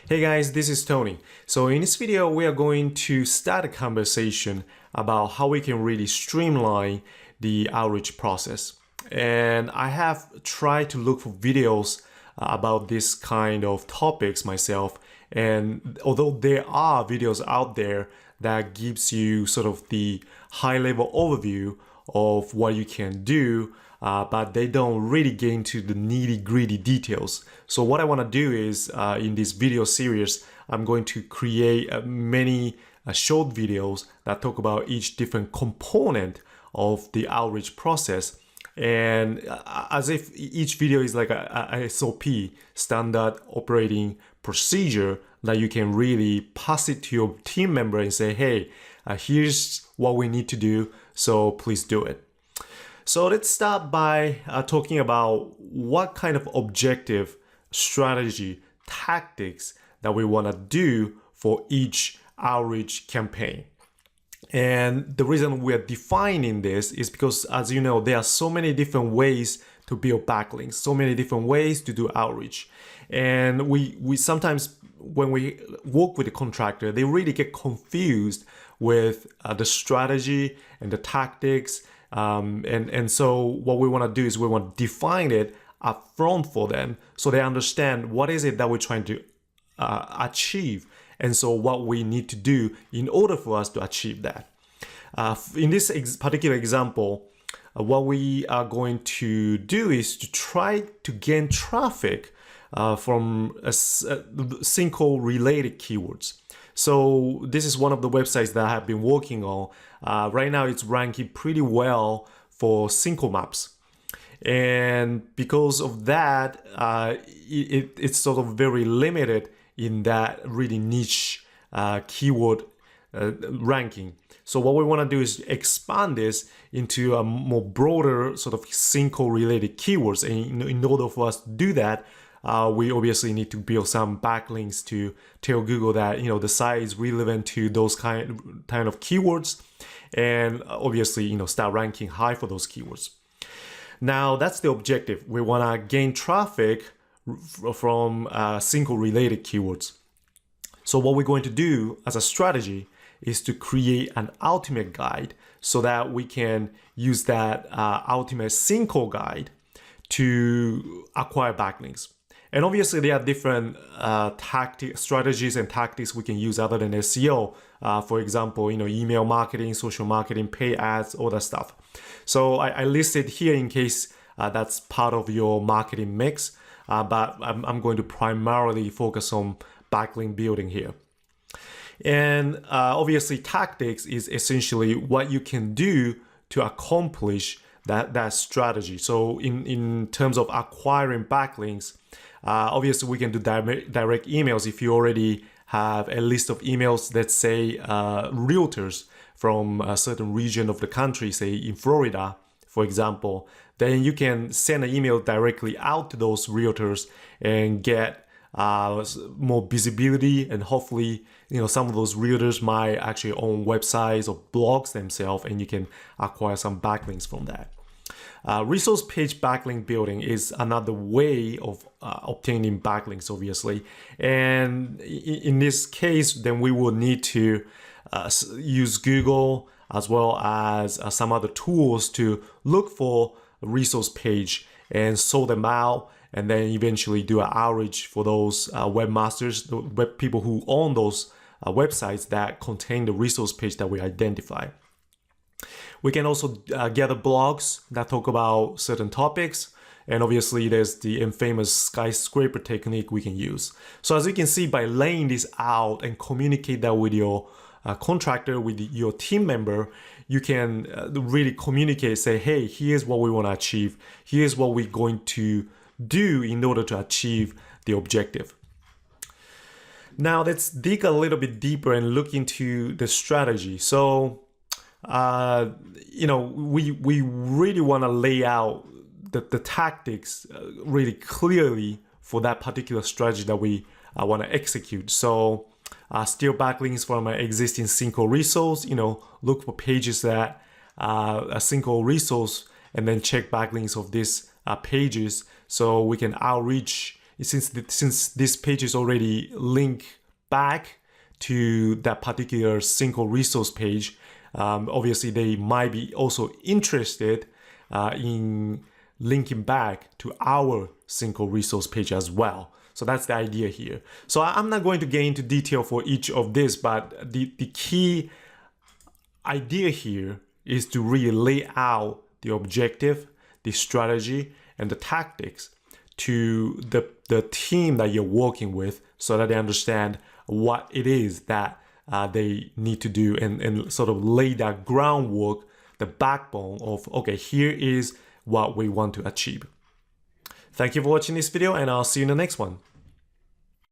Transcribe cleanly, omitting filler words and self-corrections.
Hey guys, this is Tony. So in this video, we are going to start a conversation about how we can really streamline the outreach process. And I have tried to look for videos about this kind of topics myself. And although there are videos out there that gives you sort of the high level overview of what you can do, but they don't really get into the nitty-gritty details. So what I want to do is in this video series, I'm going to create many short videos that talk about each different component of the outreach process. And as if each video is like a SOP, standard operating procedure, that you can really pass it to your team member and say, hey, here's what we need to do, so please do it. So let's start by talking about what kind of objective, strategy, tactics that we want to do for each outreach campaign. And the reason we are defining this is because, as you know, there are so many different ways to build backlinks, so many different ways to do outreach. And we sometimes, when we work with a contractor, they really get confused with the strategy and the tactics. And so what we want to do is we want to define it up front for them so they understand what is it that we're trying to achieve, and so what we need to do in order for us to achieve that. In this particular example, what we are going to do is to try to gain traffic from single related keywords. So this is one of the websites that I have been working on. Right now it's ranking pretty well for single maps. And because of that, it's sort of very limited in that really niche keyword ranking. So what we want to do is expand this into a more broader sort of single related keywords. And in order for us to do that, we obviously need to build some backlinks to tell Google that, you know, the site is relevant to those kind of keywords, and obviously, you know, start ranking high for those keywords. Now that's the objective. We want to gain traffic from single related keywords. So what we're going to do as a strategy is to create an ultimate guide so that we can use that ultimate single guide to acquire backlinks. And obviously there are different strategies and tactics we can use other than SEO. For example, you know, email marketing, social marketing, pay ads, all that stuff. So I listed here in case that's part of your marketing mix, but I'm going to primarily focus on backlink building here. And obviously tactics is essentially what you can do to accomplish that strategy. So in terms of acquiring backlinks, obviously we can do direct emails. If you already have a list of emails, let's say realtors from a certain region of the country, say in Florida, for example, then you can send an email directly out to those realtors and get more visibility, and hopefully, you know, some of those realtors might actually own websites or blogs themselves, and you can acquire some backlinks from that. Resource page backlink building is another way of obtaining backlinks, obviously. And in this case, then we will need to use Google as well as some other tools to look for a resource page and sort them out, and then eventually do an outreach for those webmasters, the web people who own those websites that contain the resource page that we identify. We can also gather blogs that talk about certain topics. And obviously there's the infamous skyscraper technique we can use. So as you can see, by laying this out and communicate that with your contractor, with your team member, you can really communicate, say, hey, here's what we want to achieve. Here's what we're going to do in order to achieve the objective. Now let's dig a little bit deeper and look into the strategy. So you know, we really want to lay out the tactics really clearly for that particular strategy that we want to execute. So steal backlinks from an existing single resource, you know, look for pages that a single resource, and then check backlinks of these pages so we can outreach, since this page is already linked back to that particular single resource page, obviously they might be also interested in linking back to our single resource page as well. So that's the idea here. So I'm not going to get into detail for each of this, but the key idea here is to really lay out the objective, the strategy, and the tactics to the team that you're working with, so that they understand what it is that they need to do, and sort of lay that groundwork, the backbone of, okay, here is what we want to achieve. Thank you for watching this video, and I'll see you in the next one.